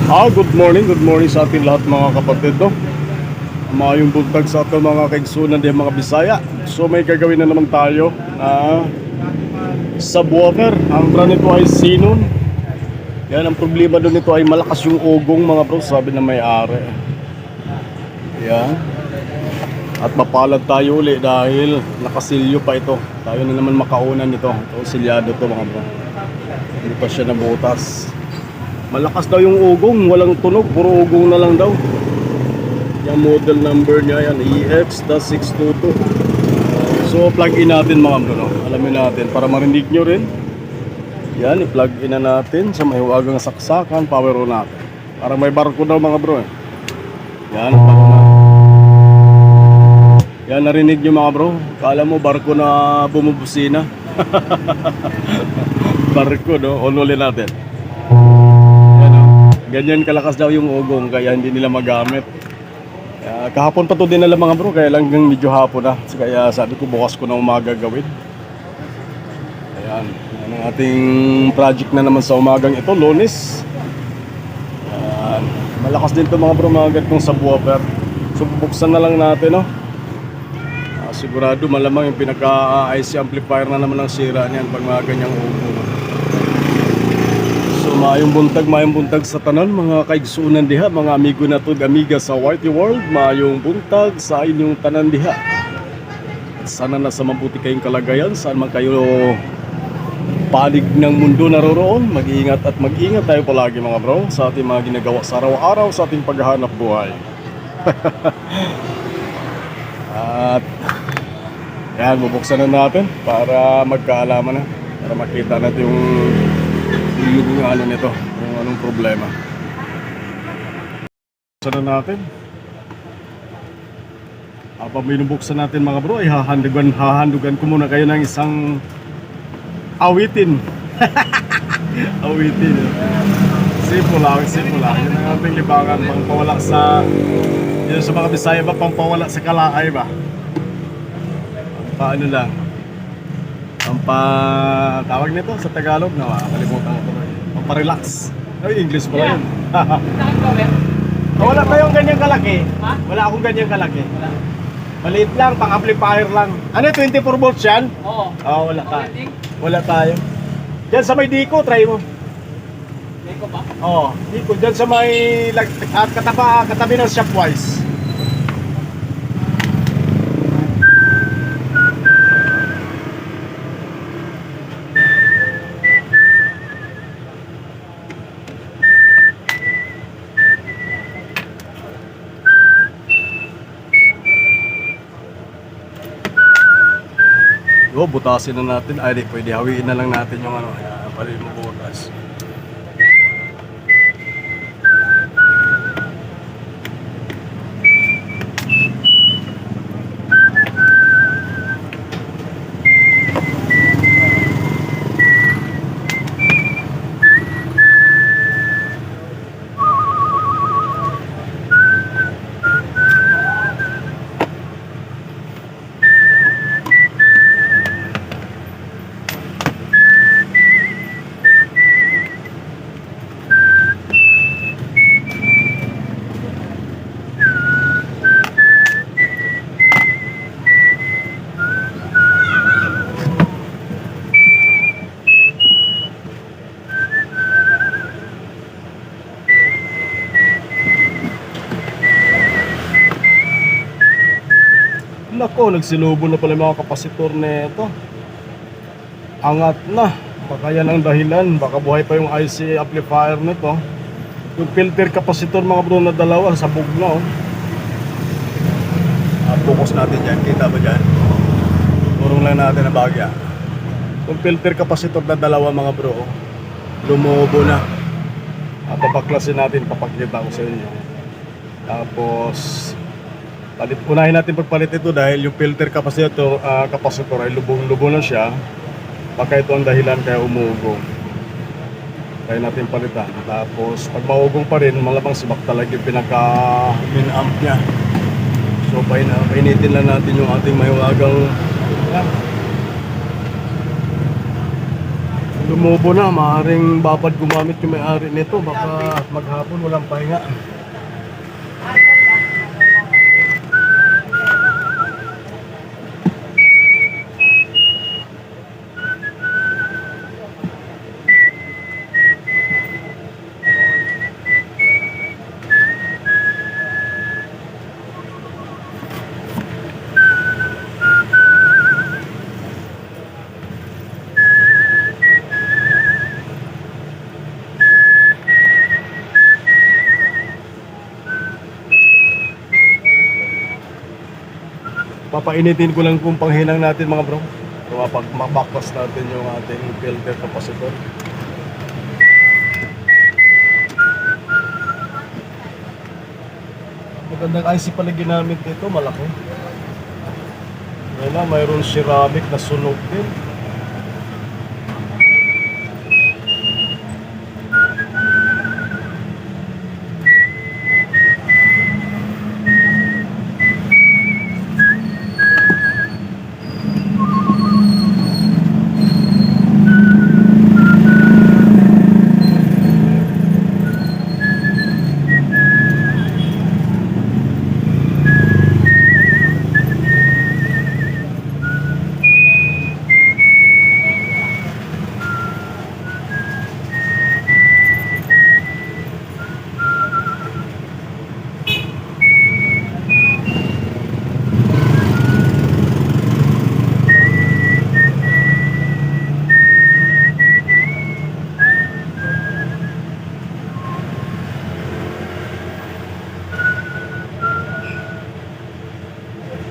Good morning sa ating lahat mga kapatid, no? Maayong buntag sa ating mga kaigsunan din mga Bisaya. So may gagawin na naman tayo na subwoofer. Ang brand nito ay Sinon. Yan, ang problema doon nito ay malakas yung ugong mga bro, sabi na may-ari. Yan. At mapalad tayo uli dahil nakasilyo pa ito. Tayo na naman makaunan nito. Ito, silyado to mga bro. Hindi pa siya nabutas. Malakas daw yung ugong, walang tunog, puro ugong na lang daw. Yung model number niya yan, EX-622. So plug in natin mga bro, no? Alamin natin para marinig nyo rin. Yan, i-plug in na natin sa mahiwagang saksakan, power on natin. Para may barko daw mga bro eh. Yan, power na. Yan, narinig nyo mga bro. Kala mo barko na bumubusina. Barko, no? Unulin natin. Ganyan kalakas daw yung ugong kaya hindi nila magamit. Kahapon pa to din nila mga bro, kaya lang medyo hapon na. Kaya sabi ko bukas ko na umaga gawin. Ayan, yan ang ating project na naman sa umagang ito, Lunes. Ayan. Malakas din to mga bro, mga ganitong subwoofer. So bubuksan na lang natin, no? Sigurado malamang yung pinaka-IC amplifier na naman ang sira niyan pag mga ganyang ugong. Maayong buntag sa tanan mga kaigsunan diha, mga amigo na to, amiga sa Whitey World. Maayong buntag sa inyong tanan diha. Sana nasa mabuti kayong kalagayan, saan man kayo panig ng mundo naroroon. Mag-iingat at mag-ingat tayo palagi mga bro sa ating mga ginagawa sa araw-araw sa ating paghahanap buhay. At yan, bubuksan na natin para magkaalaman na, para makita natin yung ano nito, yung anong problema. Buksan na natin. Habang binubuksan natin mga bro, ay hahandugan ko muna kayo ng isang awitin. Awitin. Simple lang. Yun ang ating libangan, pangpawala sa, yun sa mga Bisaya ba, pangpawala sa kalaay ba? Paano lang? Tawag nito sa Tagalog na kalimutan ko tuloy. Pampa-relax. Ay, English pala yun. Wala kayong ganyang kalaki? Ha? Wala akong ganyang kalaki. Wala. Maliit lang, pang-amplifier lang. Ano, 24 volts yan? Oo. Oo, wala tayo. Wala tayo. Diyan sa may Diko, try mo. Diko ba? Oo, Diko. Diyan sa may katabi ng Shopwise. Butasin na natin. Ay, di pwede. Hawiin na lang natin yung ano. Ayan, pala yung butas. Nako, nagsilobo na pala mga kapasitor nito. Angat na. Baka yan ang dahilan. Baka buhay pa yung IC amplifier nito. Yung filter kapasitor mga bro na dalawa, sabog na oh. Focus natin dyan. Kita ba dyan? Turong lang natin ang bagya. Yung filter kapasitor na dalawa mga bro, lumobo na. Papaklasin natin, papakita ko sa inyo. Tapos unahin natin pagpalit ito dahil yung filter kapasitor ay lubong-lubo na siya. Baka ito ang dahilan kaya umugong. Kaya natin palitan. Tapos pag maugong pa rin, malamang sibak talaga yung pinaka-min amp nya. So painitin lang natin yung ating mahiwagang Lumubo na, maaaring babad gumamit yung may-ari nito. Baka maghapon walang pahinga. Papainitin ko lang kung panghinang natin mga bro. Mabaklas natin yung ating filter capacitor. Magandang IC pala ginamit nito, malaki. Ngayon na, mayroon ceramic na sunog din.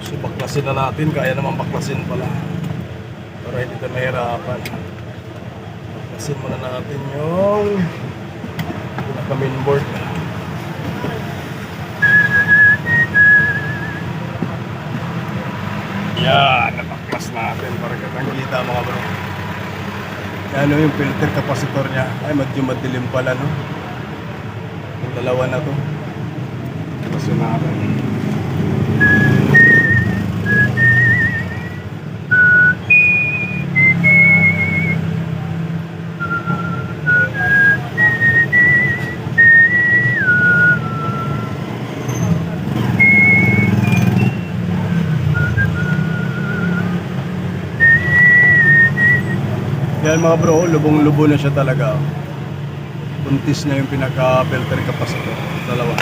So baklasin na natin, kaya naman baklasin pala para hindi tayo mahirapan. Baklasin muna natin yung pinaka mainboard. Yan, nabaklas natin para kitang-kita mga bro. Ano yung filter capacitor niya? Ay, medyo madilim pala, no? Yung dalawa na to. Baklasin natin. Yan mga bro, lubong-lubo na siya talaga. Puntis na yung pinaka-filter capacitor. Dalawa.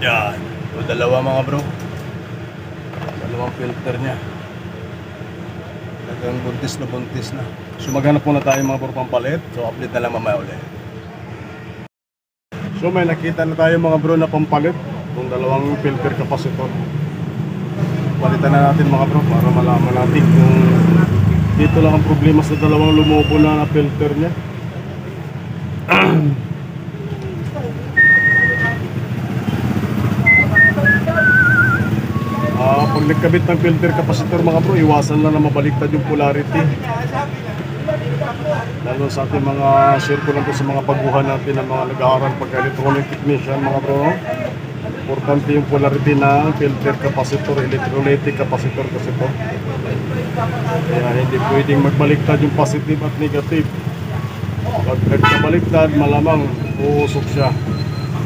Yan. O, dalawa mga bro. Dalawang filter niya. Talagang buntis na. So maghanap muna tayo mga bro pampalit. So update na lang mamaya ulit. So may nakita na tayo mga bro na pampalit itong dalawang filter capacitor. Palitan na natin mga bro para malaman natin kung dito lang ang problema sa dalawang lumubo na filter niya. Pag nagkabit ng filter capacitor mga bro, iwasan lang na mabaliktad yung polarity. Lalo sa ating mga share ko lang po sa mga baguhan natin ng mga nag-aaral pagka-electronic technician mga bro. Importante yung polarity na filter capacitor, electrolytic capacitor kasi ito. Kaya hindi pwedeng magbaliktad yung positive at negative. Pag nagkabaliktad, malamang uusok siya.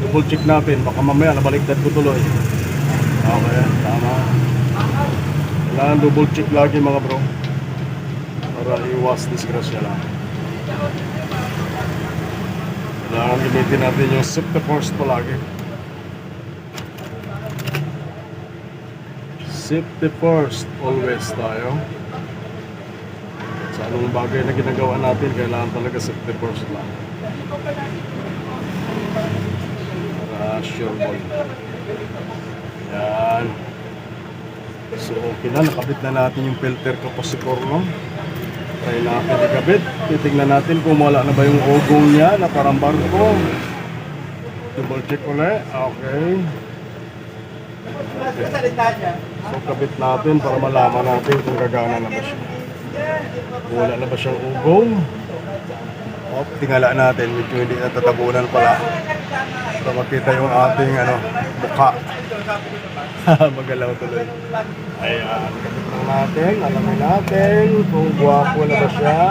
Double check natin, baka mamaya nabaliktad ko tuloy. Okay, tama. Kailangan double check lagi mga bro para iwas disgrasya lang. Kailangan gamitin natin yung safety first palagi. Safety first always tayo. Sa anong bagay na ginagawa natin, kailangan talaga safety first lang. Para sure ball. Yan. So okay na, nakabit na natin yung filter capacitor, no? Try natin ikabit. Titignan natin kung wala na ba yung ugong niya na parang barko. Double check ulit. Okay. So kabit natin para malaman natin kung gagana na ba siya. Wala na ba siyang ugong? O, tingala natin. Medyo hindi natatabunan pala. Para makita yung ating mukha. Magalaw tuloy. Ayan, kapit lang natin, alamin natin kung guwapo na ba siya.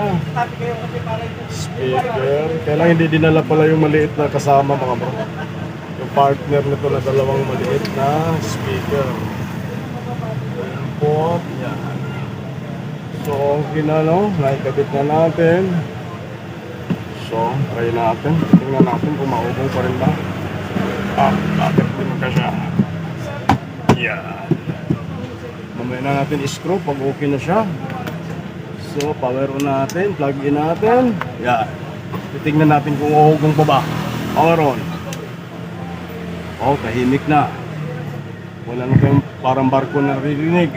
Speaker. Kailang hindi dinala pala yung maliit na kasama mga bro. Yung partner nito na dalawang maliit na speaker. Input. Yan. So, okay na naikabit na natin. So, try natin. Tingnan natin kung maubong pa rin ba. Bakit din ka siya. Yan. Mamaya na natin i-screw pag okay na siya. So, power on natin, plug in natin. Yan. Titingnan natin kung uhugong pa ba. Power on. Oh, tahimik na. Wala na kayong parang barko na naririnig.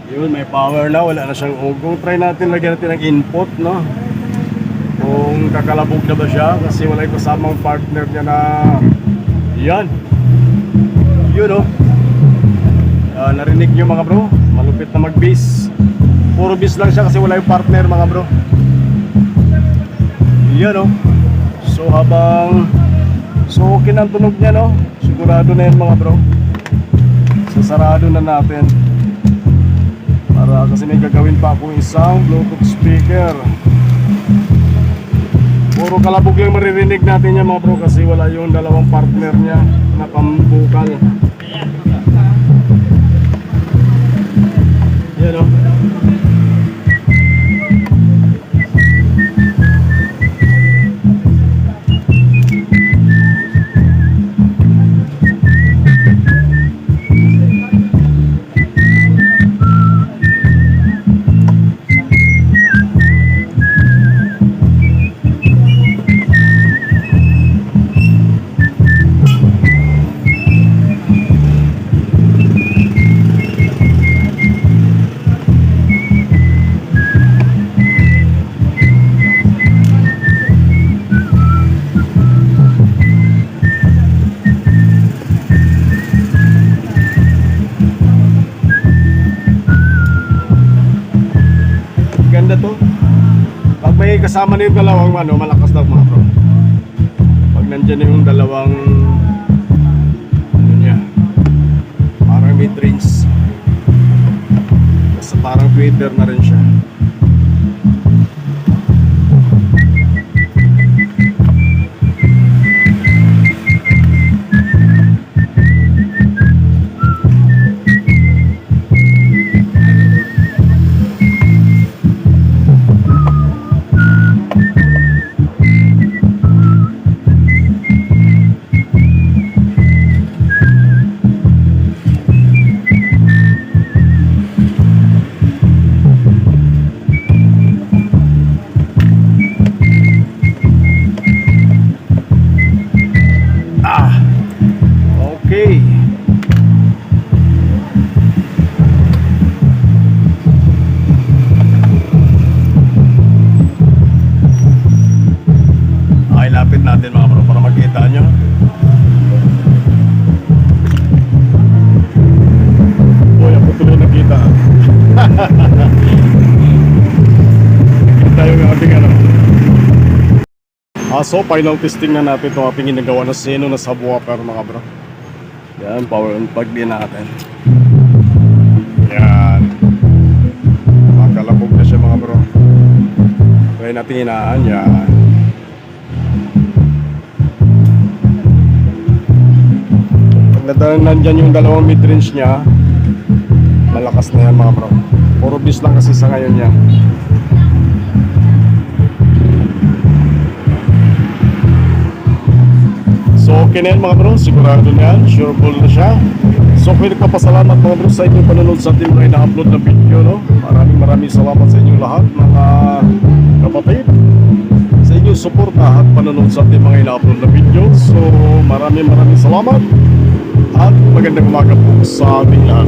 Yun, may power na, wala na siyang uhugong. Try natin, lagyan natin ng input, no? Kung kakalabog na ba siya, kasi wala yung kasamang partner niya na yan. Yun, oh. Narinig nyo mga bro, malupit na mag-bass. Puro bass lang siya kasi wala yung partner mga bro. Yan o. So okay na ang tunog niya, no. Sigurado na yan mga bro. Sasarado na natin. Para kasi may gagawin pa akong isang Bluetooth speaker. Puro kalabog lang maririnig natin yan mga bro, kasi wala yung dalawang partner niya na pambukal. Yan o. Ganda to. Pag may kasama na yung dalawang malakas daw mga bro. Pag nandyan yung dalawang niya, parang mid-range. Basta parang tweeter na rin siya. Okay. Ay, lapit natin mga bro para makita nyo. Boy, ako tuloy nakita. Nakita yung ating so final testing na natin itong ating ginagawa na seno na subwoofer mga bro. Yan, power on plug din natin. Yan. Makalabog na siya mga bro. Try natin hinaan. Yan. Pag nandyan yung dalawang mid-range niya, malakas na yan mga bro. Puro bis lang kasi sa ngayon yan. So okay na yan mga bro, sigurado na yan, sure full na siya. So kung nagpapasalamat mga bro sa inyong panonood sa ating mga ina-upload na video, no? Maraming salamat sa inyong lahat mga kapatid, sa inyong suporta at panonood sa ating mga ina-upload na video. So maraming salamat at magandang umaga po sa ating lahat.